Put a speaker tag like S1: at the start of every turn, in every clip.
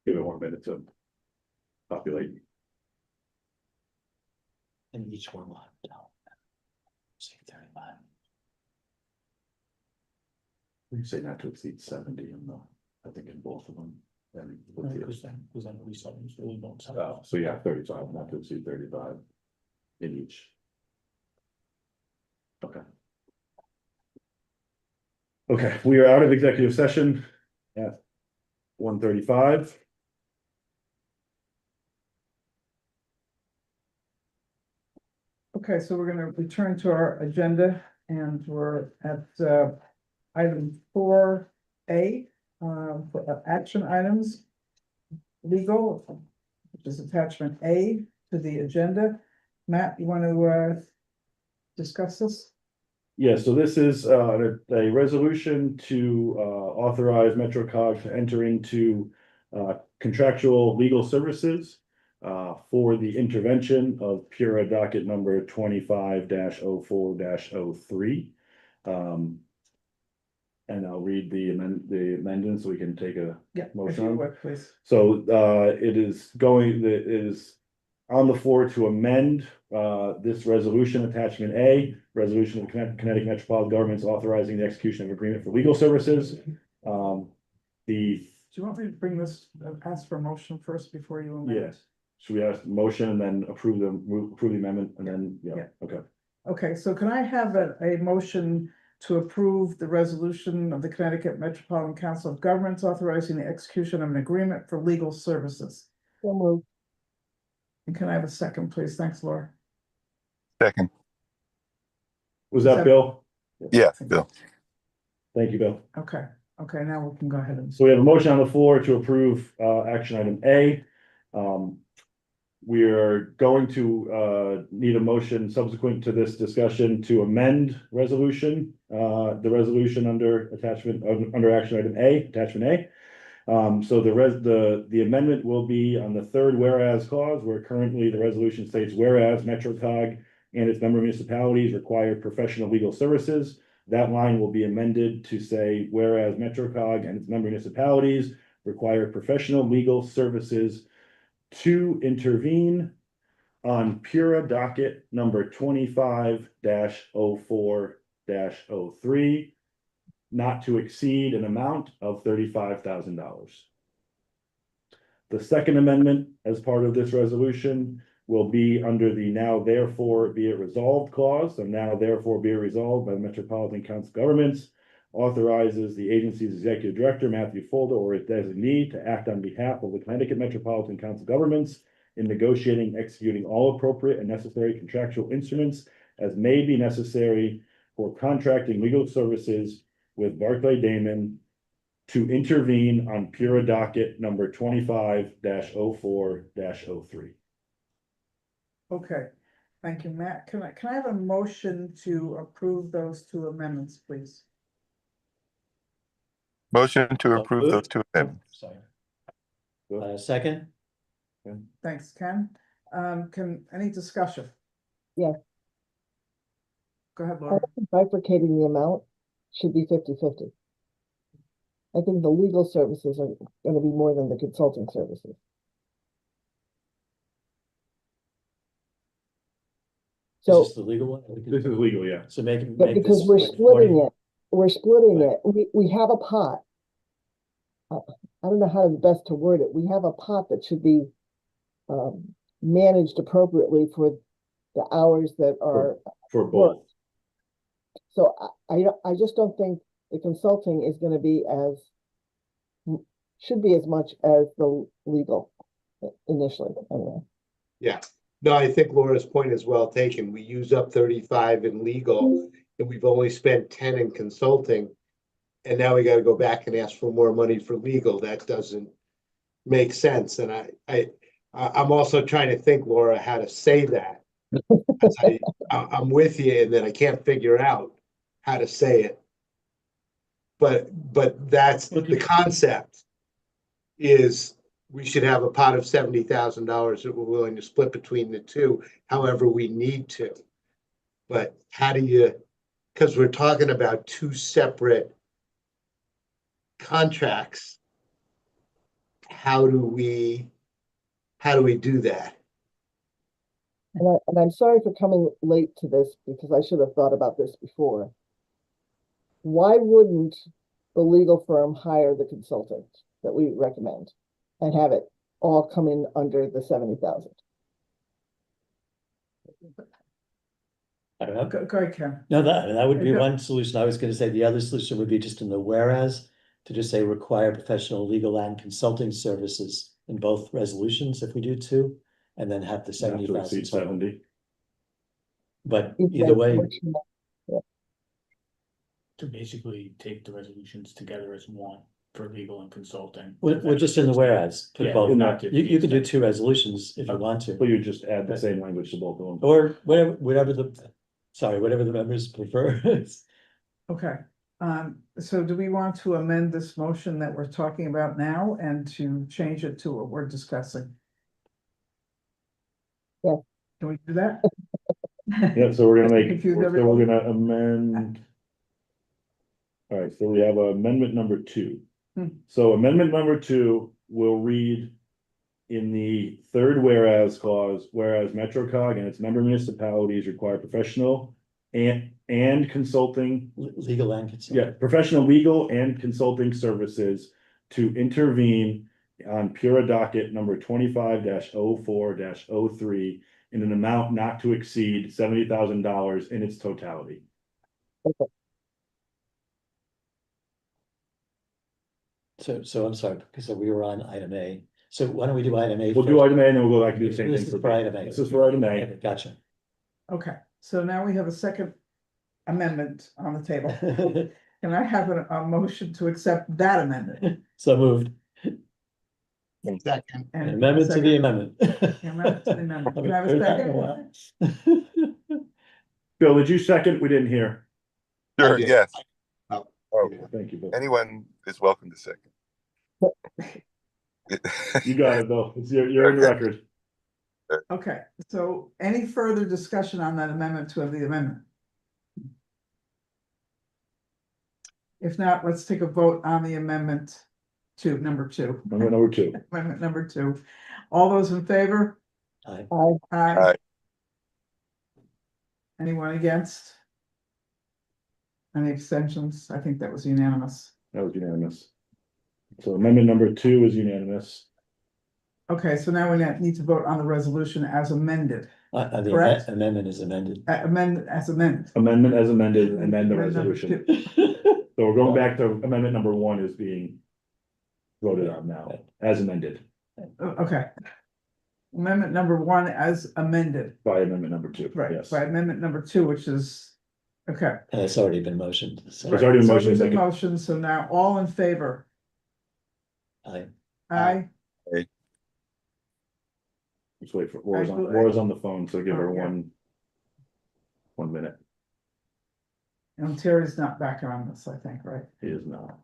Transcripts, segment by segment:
S1: give it 1 minute to populate.
S2: And each one will have to say 35.
S1: We say not to exceed 70 in the, I think in both of them. And with the-
S2: Because then police officers really don't.
S1: so yeah, 35, not to exceed 35 in each. Okay. Okay, we are out of executive session at 1:35.
S3: Okay, so we're gonna return to our agenda and we're at item 4A for action items. Legal, which is attachment A to the agenda. Matt, you want to discuss this?
S1: Yeah, so this is a resolution to authorize MetroCOG to enter into contractual legal services for the intervention of Pura docket number 25-04-03. And I'll read the amendment so we can take a
S3: Yeah, if
S1: motion
S3: you
S1: on.
S3: would, please.
S1: So it is on the floor to amend this resolution, attachment A, resolution of Connecticut Metropolitan Governments authorizing the execution of agreement for legal services.
S3: Do you want me to bring this, ask for a motion first before you amend?
S1: Yes. Should we ask the motion and then approve the amendment and then,
S3: Yeah.
S1: okay.
S3: Okay, so can I have a motion to approve the resolution of the Connecticut Metropolitan Council of Governments authorizing the execution of an agreement for legal services?
S4: So moved.
S3: And can I have a second, please? Thanks, Laura.
S5: Second.
S1: Was that Bill?
S5: Yeah, Bill.
S1: Thank you, Bill.
S3: Okay, now we can go ahead and.
S1: So we have a motion on the floor to approve action item A. We are going to need a motion subsequent to this discussion to amend resolution, the resolution under action item A, attachment A. So the amendment will be on the third whereas clause, where currently the resolution states whereas MetroCOG and its member municipalities require professional legal services. That line will be amended to say whereas MetroCOG and its member municipalities require professional legal services to intervene on Pura docket number 25-04-03, not to exceed an amount of $35,000. The second amendment as part of this resolution will be under the now therefore be it resolved clause. So now therefore be it resolved by the Metropolitan Council of Governments authorizes the agency's executive director, Matthew Folda, or its designee to act on behalf of the Connecticut Metropolitan Council of Governments in negotiating, executing all appropriate and necessary contractual instruments as may be necessary for contracting legal services with Barclay Damon to intervene on Pura docket number 25-04-03.
S3: Okay, thank you, Matt. Can I have a motion to approve those two amendments, please?
S5: Motion to approve those two amendments.
S2: Sorry. Second?
S3: Thanks, Ken. Any discussion?
S4: Yeah.
S3: Go ahead,
S4: I
S3: Laura.
S4: think bifurcating the amount should be 50-50. I think the legal services are gonna be more than the consulting services.
S2: Is
S4: So,
S2: this the legal one?
S1: This is legal, yeah.
S2: So make it.
S4: but
S2: make
S4: because
S2: this
S4: we're
S2: like
S4: splitting
S2: 40.
S4: it, we have a pot. I don't know how best to word it. We have a pot that should be managed appropriately for the hours that are
S1: For both.
S4: worked. So I just don't think the consulting is gonna be should be as much as the legal initially, anyway.
S6: Yeah, no, I think Laura's point is well taken. We use up 35 in legal and we've only spent 10 in consulting. And now we gotta go back and ask for more money for legal. That doesn't make sense. And I'm also trying to think, Laura, how to say that. I'm with you and then I can't figure out how to say it. But that's the concept is we should have a pot of $70,000 that we're willing to split between the two, however we need to. But how do you, because we're talking about two separate contracts. how do we do that?
S4: And I'm sorry for coming late to this because I should have thought about this before. Why wouldn't the legal firm hire the consultant that we recommend and have it all come in under the 70,000?
S2: I don't know.
S3: Go ahead, Ken.
S2: No, that would be
S3: Okay.
S2: one solution. I was gonna say the other solution would be just in the whereas to just say require professional legal and consulting services in both resolutions if we do two, and then have the
S1: Not
S2: 70,000
S1: to exceed
S2: total.
S1: 70.
S2: But
S4: It's
S2: either
S4: like
S2: way,
S4: much more-
S7: To basically take the resolutions together as one for legal and consulting.
S2: we're just in the whereas, put
S7: Yeah,
S2: both.
S7: not to
S2: You could do
S7: exceed.
S2: two resolutions if you want to.
S1: But you just add the same language to both of them.
S2: Or whatever the members prefer.
S3: Okay, so do we want to amend this motion that we're talking about now and to change it to what we're discussing?
S4: Yeah.
S3: Can we do that?
S1: Yeah, so we're gonna
S3: Confuse
S1: so we're
S3: everybody.
S1: gonna amend. All right, so we have amendment number 2.
S3: Hmm.
S1: So amendment number 2 will read in the third whereas clause, whereas MetroCOG and its member municipalities require professional and consulting,
S2: Legal and consulting.
S1: professional legal and consulting services to intervene on Pura docket number 25-04-03 in an amount not to exceed $70,000 in its totality.
S2: So I'm sorry, because we were on item A. So why don't we do item A?
S1: We'll do
S2: first?
S1: item A and then we'll go back and do the same
S2: This
S1: thing
S2: is
S1: for
S2: for
S1: B.
S2: item A.
S1: This is for item A.
S2: Okay, gotcha.
S3: Okay, so now we have a second amendment on the table. Can I have a motion to accept that amendment?
S2: So moved.
S6: Second,
S3: And
S2: An amendment to the
S3: second-
S2: amendment.
S3: Amendment to the amendment. Can I have a
S2: Haven't heard that in
S3: second?
S2: while.
S1: Bill, did you second? We didn't hear.
S5: Sure,
S6: did.
S5: yes.
S6: Oh,
S5: Oh,
S6: yeah.
S1: Thank you, Bill.
S5: anyone is welcome to second.
S1: You got it, Bill. You're in the record.
S3: Okay, so any further discussion on that amendment to the amendment? If not, let's take a vote on the amendment to number 2,
S1: Amendment number 2.
S3: amendment number 2. All those in favor?
S2: Aye.
S3: Aye.
S5: Aye.
S3: Anyone against? Any abstentions? I think that was unanimous.
S1: That was unanimous. So amendment number 2 is unanimous.
S3: Okay, so now we need to vote on the resolution as amended,
S2: The
S3: Correct.
S2: amendment is amended.
S3: amended as amended.
S1: Amendment as amended and then the
S3: Amendment number
S1: resolution.
S3: 2.
S1: So we're going back to amendment number 1 is being voted on now as amended
S3: Okay. Amendment number 1 as amended,
S1: by amendment number 2.
S3: right,
S1: Yes.
S3: by amendment number 2, which is, okay.
S2: And it's already been motioned. So
S1: There's already a
S3: So
S1: motion,
S3: there's a
S1: second.
S3: motion, so now all in favor?
S2: aye.
S3: Aye.
S1: Let's wait for Laura's
S3: I
S1: on,
S3: will-
S1: Laura's on the phone, so give her
S3: Oh, yeah.
S1: 1 minute.
S3: And Terry's not back on this, I think, right?
S1: He is not.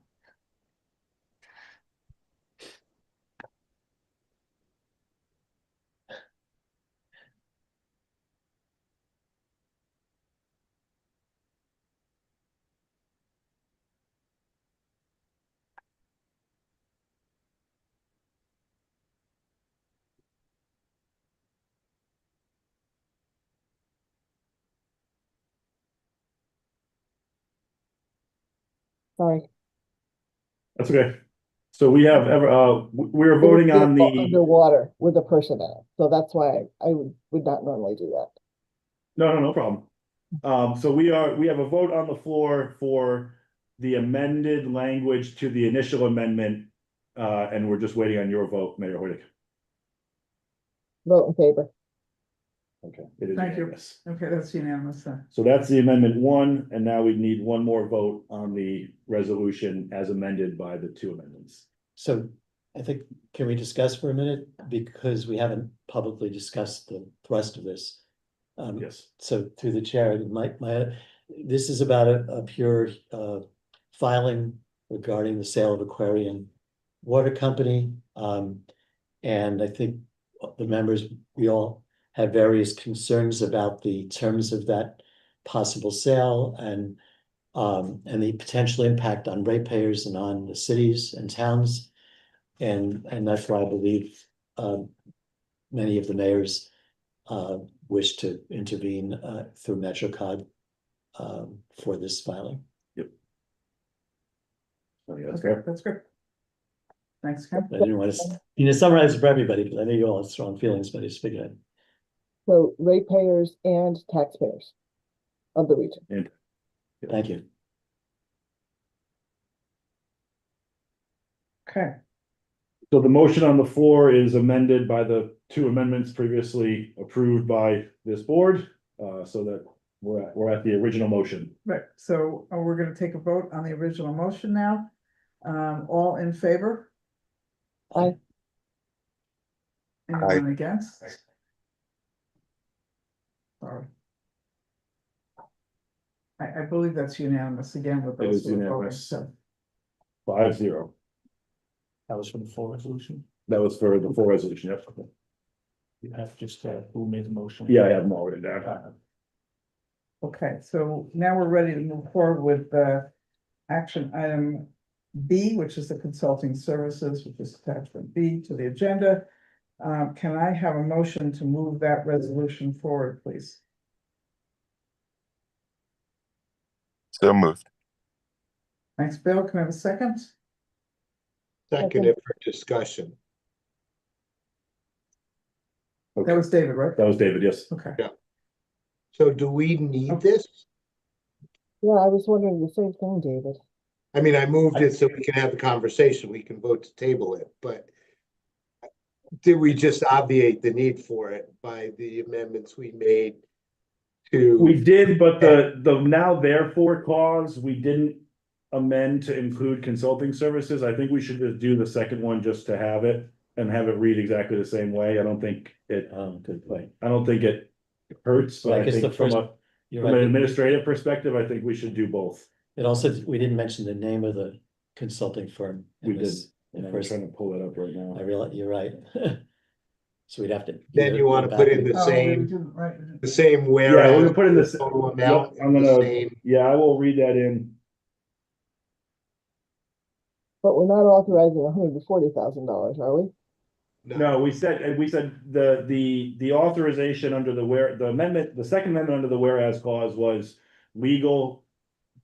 S4: Sorry.
S1: That's okay. So we have we're voting on the,
S4: Underwater with a person in it, so that's why I would not normally do that.
S1: no problem. So we have a vote on the floor for the amended language to the initial amendment. And we're just waiting on your vote, Mayor Hoyt.
S4: Vote in favor.
S1: Okay. It is
S3: Thank you.
S1: unanimous.
S3: Okay, that's unanimous then.
S1: So that's the amendment 1, and now we need one more vote on the resolution as amended by the 2 amendments.
S2: So I think, can we discuss for a minute? Because we haven't publicly discussed the thrust of this.
S1: Yes.
S2: So through the chair, this is about a pure filing regarding the sale of Aquarian Water Company. And I think the members, we all have various concerns about the terms of that possible sale and the potential impact on ratepayers and on the cities and towns. And that's why I believe many of the mayors wish to intervene through MetroCOG for this filing.
S1: So, yeah, that's
S3: Okay,
S1: fair.
S3: that's good. Thanks, Ken.
S2: I didn't want to, summarize it for everybody, because I know you all have strong feelings, but I just figured
S4: So ratepayers and taxpayers of the region.
S2: thank you.
S3: Okay,
S1: So the motion on the floor is amended by the two amendments previously approved by this board, so that we're at the original motion.
S3: right, so we're gonna take a vote on the original motion now. All in favor?
S4: Aye.
S3: Anyone against? Sorry. I believe that's unanimous again with
S1: It
S3: those
S1: is
S3: who are voting,
S1: unanimous.
S3: so,
S1: 5-0.
S7: That was for the full resolution.
S1: That was for the full resolution, yep.
S7: You have just, who made the motion?
S1: Yeah, I have them all written down.
S3: okay, so now we're ready to move forward with action item B, which is the consulting services, which is attachment B to the agenda. Can I have a motion to move that resolution forward, please?
S5: So moved.
S3: Thanks, Bill. Can I have a second?
S6: Second it for discussion.
S3: That was David, right?
S1: That was David, yes.
S3: Okay,
S6: So do we need this?
S4: Yeah, I was wondering the same thing, David.
S6: I mean, I moved it so we can have the conversation, we can vote to table it, but did we just obviate the need for it by the amendments we made to?
S1: We did, but the now therefore clause, we didn't amend to include consulting services. I think we should just do the second one just to have it and have it read exactly the same way. I don't think it,
S2: Good point.
S1: I don't think it hurts, but
S2: Well, I
S1: I
S2: guess the
S1: think from
S2: first- You're
S1: from an
S2: right.
S1: administrative perspective, I think we should do both.
S2: It also, we didn't mention the name of the consulting firm. in
S1: We did.
S2: this- in
S1: I'm
S2: first-
S1: trying to pull it up right now.
S2: I realize, you're right. So we'd have to.
S6: Then
S2: either
S6: you
S2: go
S6: wanna
S2: back
S6: put in
S2: and-
S6: the
S3: oh,
S6: same-
S3: we didn't, right,
S6: The same
S1: Yeah, we're
S6: whereas.
S1: gonna put in this.
S6: Total
S1: Yep,
S6: amount,
S1: I'm
S6: the
S1: gonna,
S6: same.
S1: yeah, I will read that in.
S4: But we're not authorizing $140,000, are we?
S1: No, we said the authorization under the amendment, the second amendment under the whereas clause was legal,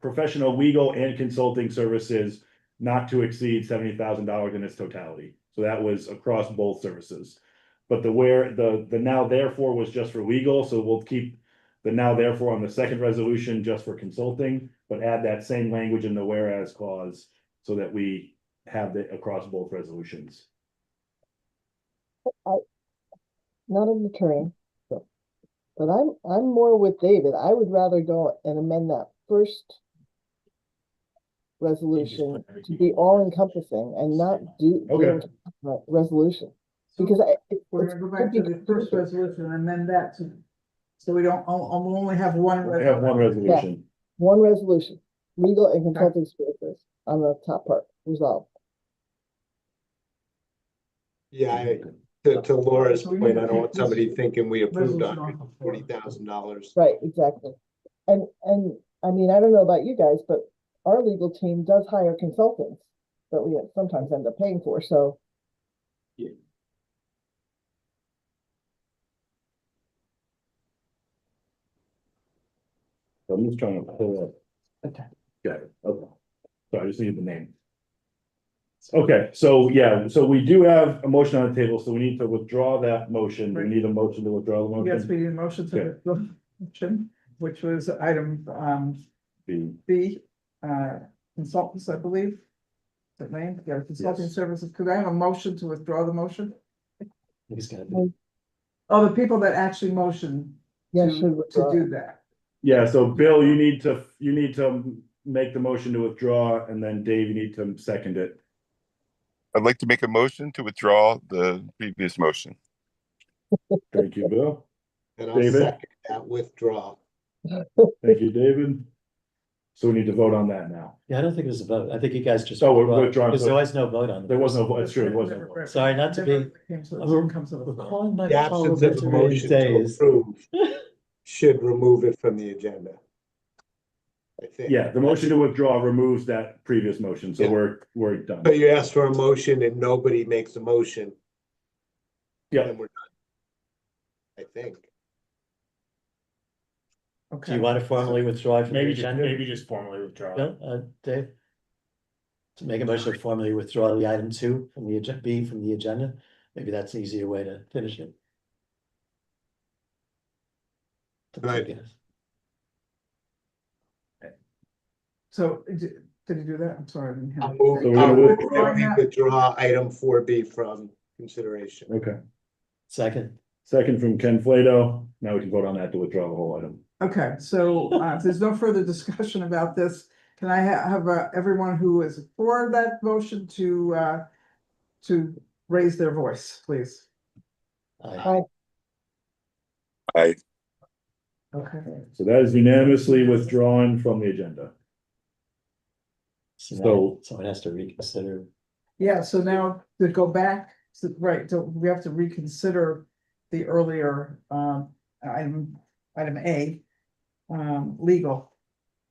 S1: professional legal and consulting services not to exceed $70,000 in its totality. So that was across both services. But the now therefore was just for legal, so we'll keep the now therefore on the second resolution just for consulting, but add that same language in the whereas clause so that we have it across both resolutions.
S4: Not an attorney. But I'm more with David. I would rather go and amend that first resolution to be all encompassing and not do
S1: Okay.
S4: resolution.
S3: So
S4: Because
S3: we're gonna go back to the first resolution and amend that to, so we don't, we'll only have one.
S1: We have one resolution.
S4: one resolution, legal and consulting services on the top part, resolved.
S6: Yeah, to Laura's
S3: So we
S6: point,
S3: need
S6: I
S3: to
S6: don't want
S3: keep
S6: somebody
S3: this
S6: thinking we approved
S3: resolution off the floor.
S6: $140,000.
S4: Right, exactly. And I mean, I don't know about you guys, but our legal team does hire consultants that we sometimes end up paying for, so.
S1: I'm just trying to pull up.
S3: Okay.
S1: Got it, okay. So I just need the name. Okay, so yeah, so we do have a motion on the table, so we need to withdraw that motion. We
S3: Right.
S1: need a motion to withdraw the
S3: Yes,
S1: motion.
S3: we need a motion to
S1: Okay.
S3: the motion, which was item
S1: B.
S3: B, consultants, I believe. The name, yeah, consulting
S1: Yes.
S3: services. Could I have a motion to withdraw the motion?
S2: He's gonna be.
S3: Oh, the people that actually motion
S4: Yeah,
S3: to,
S4: should
S3: to
S4: withdraw.
S3: do that.
S1: Yeah, so Bill, you need to make the motion to withdraw, and then Dave, you need to second it.
S5: I'd like to make a motion to withdraw the previous motion.
S1: Thank you, Bill.
S6: And I'll
S1: David?
S6: second that withdrawal.
S1: Thank you, David. So we need to vote on that now.
S2: Yeah, I don't think it was a vote. I think you guys just.
S1: Oh, we're withdrawing,
S2: Because
S1: so-
S2: there was no vote on it.
S1: There was no vote, that's true, there was no vote.
S2: Sorry, not to be-
S3: Never comes to the floor.
S2: Recalling my
S6: The absence of a
S2: parliamentary
S6: motion to
S2: days.
S6: approve should remove it from the agenda. I think.
S1: Yeah, the motion to withdraw removes that previous motion, so
S6: Yeah.
S1: we're done.
S6: So you ask for a motion and nobody makes a motion,
S1: Yeah,
S6: then we're done. I think.
S2: Do
S3: Okay.
S2: you want to formally withdraw from the
S7: Maybe just,
S2: agenda?
S7: maybe just formally withdraw.
S2: No, Dave? To make a motion to formally withdraw the item 2 from the agenda, B from the agenda, maybe that's an easier way to finish it.
S6: Right.
S3: So did you do that? I'm sorry, I didn't hear.
S6: I'll move,
S1: So we're
S6: I'll
S1: gonna
S6: move
S3: withdraw
S6: that we
S3: that?
S6: withdraw item 4B from consideration.
S1: okay.
S2: Second,
S1: Second from Ken Flato. Now we can vote on that to withdraw the whole item.
S3: Okay, so if there's no further discussion about this, can I have everyone who is for that motion to raise their voice, please?
S2: aye.
S5: Aye.
S3: Okay,
S1: So that is unanimously withdrawn from the agenda.
S2: So now
S1: So-
S2: someone has to reconsider.
S3: yeah, so now to go back, right, so we have to reconsider the earlier item A, legal,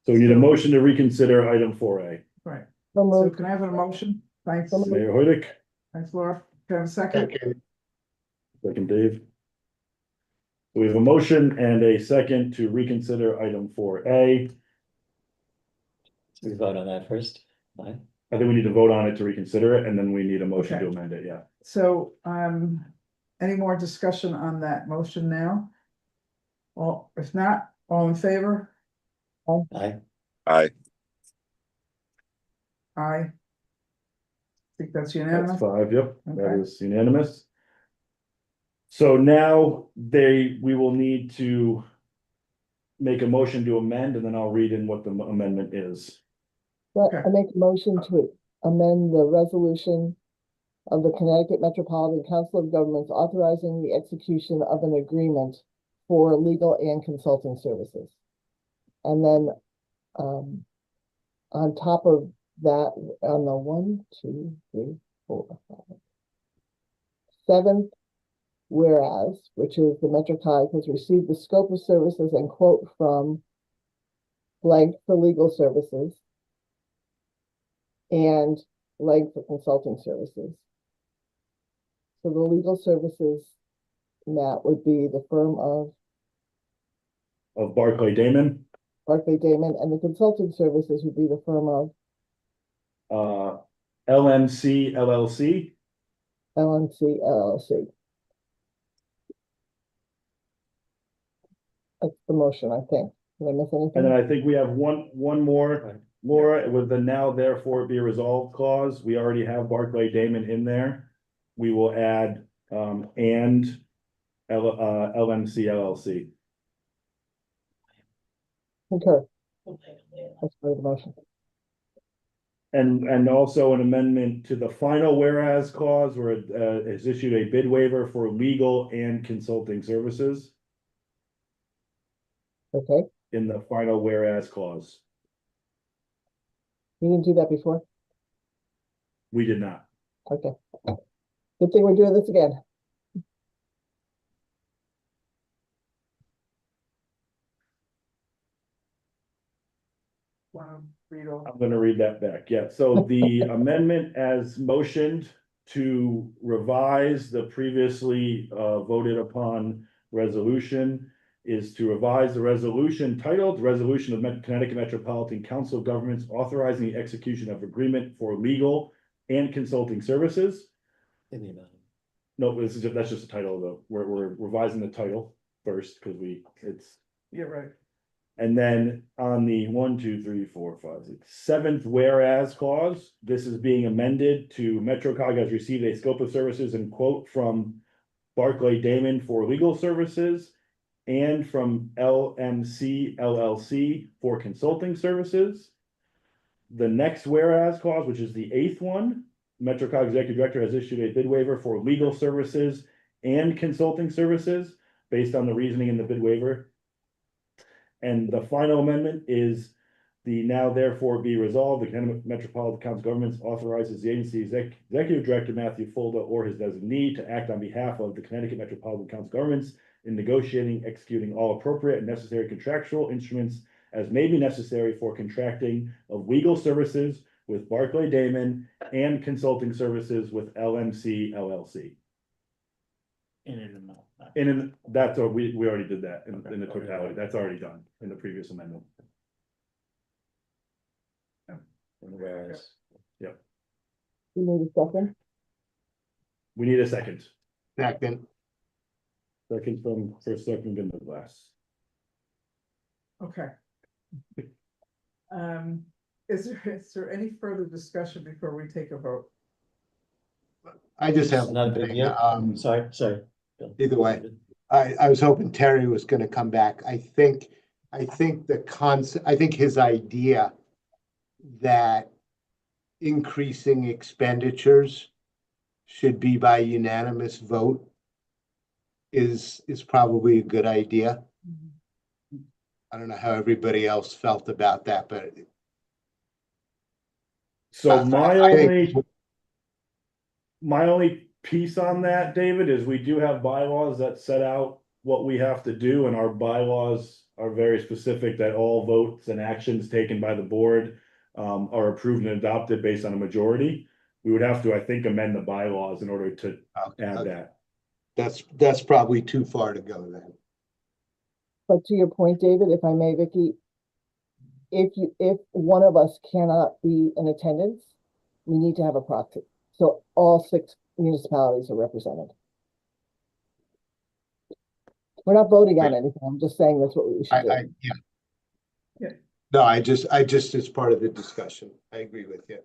S1: So we need a motion to reconsider item 4A.
S3: right?
S4: So
S3: So
S4: moved.
S3: can I have a motion? Thanks,
S4: So moved.
S1: Mayor Hoydick,
S3: thanks, Laura. Can I have a second?
S6: Second,
S1: second Dave. We have a motion and a second to reconsider item 4A.
S2: So we vote on that first. Aye.
S1: I think we need to vote on it to reconsider it, and then we need a motion to
S3: Okay.
S1: amend it, yeah.
S3: So, any more discussion on that motion now? Well, if not, all in favor?
S2: Aye.
S5: Aye.
S3: Aye. Think that's
S1: That's
S3: unanimous?
S1: 5, yep, that
S3: Okay.
S1: is unanimous. So now we will need to make a motion to amend, and then I'll read in what the amendment is.
S4: But
S3: Okay.
S4: I make a motion to amend the resolution of the Connecticut Metropolitan Council of Governments authorizing the execution of an agreement for legal and consulting services. And then, on top of that, on the 1, 2, 3, 4, 5, 7th, whereas, which is the MetroCOG has received the scope of services and quote from blank for legal services and blank for consulting services. So the legal services, Matt, would be the firm of
S1: Of Barclay Damon,
S4: Barclay Damon, and the consulting services would be the firm of
S1: LMC LLC.
S4: LNC LLC. That's the motion, I think. Did I miss
S1: And then
S4: anything?
S1: I think we have one more,
S2: Right.
S1: Laura, with the now therefore be resolved clause. We already have Barclay Damon in there. We will add, and LMC LLC.
S4: Concur. That's part of the motion.
S1: And also an amendment to the final whereas clause where it has issued a bid waiver for legal and consulting services
S4: Okay,
S1: in the final whereas clause.
S4: you didn't do that before?
S1: We did not.
S4: Okay. Good thing we're doing this again.
S3: Read all.
S1: I'm gonna read that back. Yeah, so the amendment as motioned to revise the previously voted upon resolution is to revise the resolution titled Resolution of Connecticut Metropolitan Council of Governments authorizing the execution of agreement for legal and consulting services.
S2: In the amount.
S1: No, that's just the title though. We're revising the title first because it's.
S3: Yeah, right.
S1: And then on the 1, 2, 3, 4, 5, 6, 7th whereas clause, this is being amended to MetroCOG has received a scope of services and quote from Barclay Damon for legal services and from LMC LLC for consulting services. The next whereas clause, which is the 8th one, MetroCOG Executive Director has issued a bid waiver for legal services and consulting services based on the reasoning in the bid waiver. And the final amendment is the now therefore be resolved, the Connecticut Metropolitan Council of Governments authorizes the agency executive director Matthew Fulda or his designee to act on behalf of the Connecticut Metropolitan Council of Governments in negotiating, executing all appropriate and necessary contractual instruments as may be necessary for contracting of legal services with Barclay Damon and consulting services with LMC LLC.
S7: In an amount.
S1: And that's, we already did that in the
S7: Okay.
S1: totality. That's already done in the previous amendment.
S2: Whereas,
S4: You need a second?
S1: We need a second.
S6: Second,
S1: Second from first second in the glass.
S3: Okay. Is there any further discussion before we take a vote?
S6: I just have.
S2: it's not a big
S6: one
S2: deal.
S6: thing,
S2: Sorry. Bill.
S6: Either way. I was hoping Terry was gonna come back. I think the concept, I think his idea that increasing expenditures should be by unanimous vote is probably a good idea. I don't know how everybody else felt about that, but
S1: So
S6: I-
S1: my
S6: I-
S1: only piece on that, David, is we do have bylaws that set out what we have to do, and our bylaws are very specific that all votes and actions taken by the board are approved and adopted based on a majority. We would have to, I think, amend the bylaws in order to add that.
S6: that's probably too far to go then.
S4: But to your point, David, if I may, Vicky, if one of us cannot be in attendance, we need to have a proxy. So all 6 municipalities are represented. We're not voting on anything. I'm just saying that's what we should do.
S6: Yeah.
S3: Yeah.
S6: No, I just, as part of the discussion, I agree with you.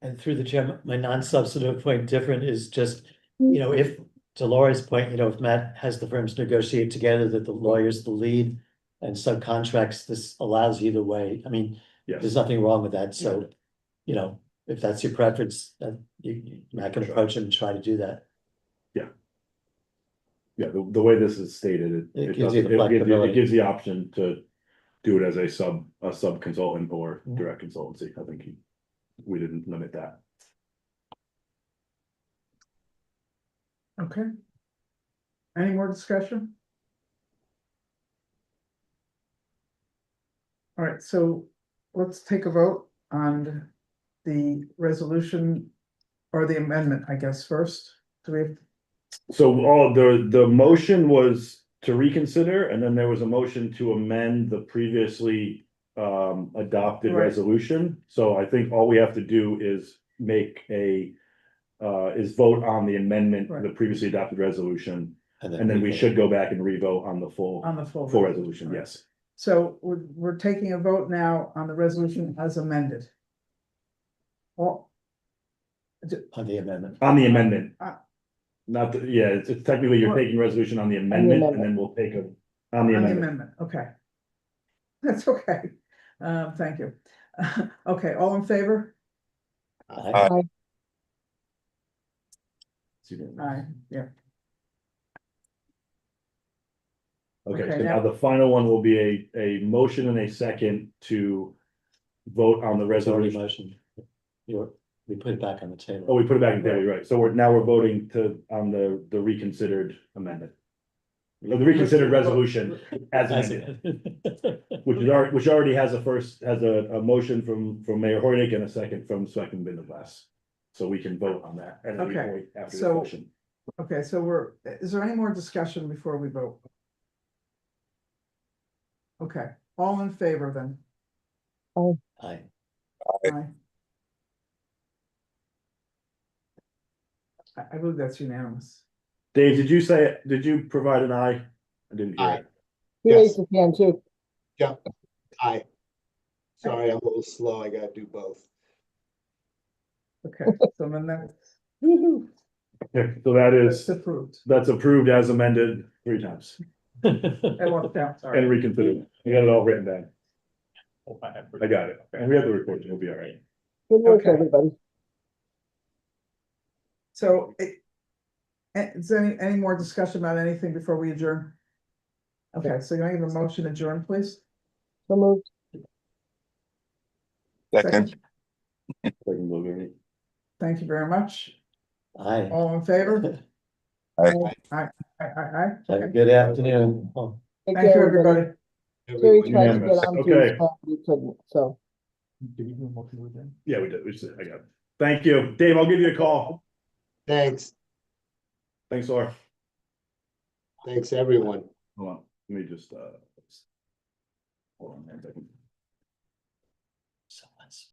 S2: And through the chair, my non-substantive point different is just, if, to Laura's point, if Matt has the firms negotiate together, that the lawyer's the lead and subcontracts, this allows either way. I mean, there's
S1: Yes,
S2: nothing wrong with that, so, if that's your preference, Matt can approach him and try to do that.
S1: yeah, the way this is stated,
S2: It
S1: it
S2: gives you
S1: doesn't,
S2: the
S1: it
S2: flexibility.
S1: gives the option to do it as a sub consultant or
S2: Mhm.
S1: direct consultancy. I think we didn't limit that.
S3: Okay. Any more discussion? All right, so let's take a vote on the resolution or the amendment, I guess, first. Do we have,
S1: So all the motion was to reconsider, and then there was a motion to amend the previously adopted
S3: Right.
S1: resolution. So I think all we have to do is make is vote on the amendment to the
S3: Right.
S1: previously adopted resolution, and then we should go back and revote on the full
S3: full
S1: resolution,
S3: Right.
S1: yes.
S3: So we're taking a vote now on the resolution as amended. Well,
S2: On the amendment.
S1: On the amendment.
S3: Uh,
S1: Not the, yeah, it's technically you're
S3: Well-
S1: taking resolution on the amendment, and
S4: amendment.
S1: then we'll take on the
S3: on the
S1: amendment.
S3: amendment, okay. That's okay. Thank you. Okay, all in favor?
S2: Aye.
S3: Aye, yeah.
S1: Okay,
S3: Okay,
S1: so
S3: now-
S1: now the final one will be a motion and a second to vote on the
S2: It's already
S1: resolution.
S2: motion. We put it back on the table.
S1: Oh, we put it back in table, right? So we're voting on the reconsidered amendment. Or the reconsidered resolution as amended, which already has a motion from Mayor Hoynick and a second from Selectman Binderglass. So we can vote on that at any
S3: Okay,
S1: point after the
S3: so-
S1: motion.
S3: Okay, so is there any more discussion before we vote? Okay, all in favor then?
S2: Aye.
S3: Aye. I believe that's unanimous.
S1: Dave, did you provide an aye? I didn't hear
S6: Aye.
S1: it.
S4: He
S6: Yes.
S4: raised his hand too.
S6: Aye. Sorry, I'm a little slow. I gotta do both.
S3: Okay, so then that's
S1: Okay, so that's
S3: approved.
S1: approved as amended 3 times
S3: I walked down,
S1: and
S3: sorry.
S1: reconsidered. You got it all written down.
S7: Hope I have-
S1: I got it. And we have the recording. We'll be all right.
S4: Good work,
S3: Okay.
S4: everybody.
S3: So is there any more discussion about anything before we adjourn? Okay, so can I have a motion to adjourn, please?
S4: So moved.
S5: Second,
S1: Second, Louis.
S3: Thank you very much.
S2: Aye.
S3: All in favor?
S5: Aye.
S3: Aye.
S2: Have a good afternoon. Oh,
S4: Take
S3: Thank you,
S4: care,
S3: everybody.
S4: Terry
S6: Everyone.
S4: tried to get
S1: Unanimous.
S4: on to
S1: Okay.
S4: his phone, we couldn't, so.
S7: Did we do a motion with them?
S1: Yeah, we did. I got it. Thank you. Dave, I'll give you a call.
S6: Thanks,
S1: Thanks, Laura.
S6: thanks, everyone.
S1: Hold on, let me just, hold on one second.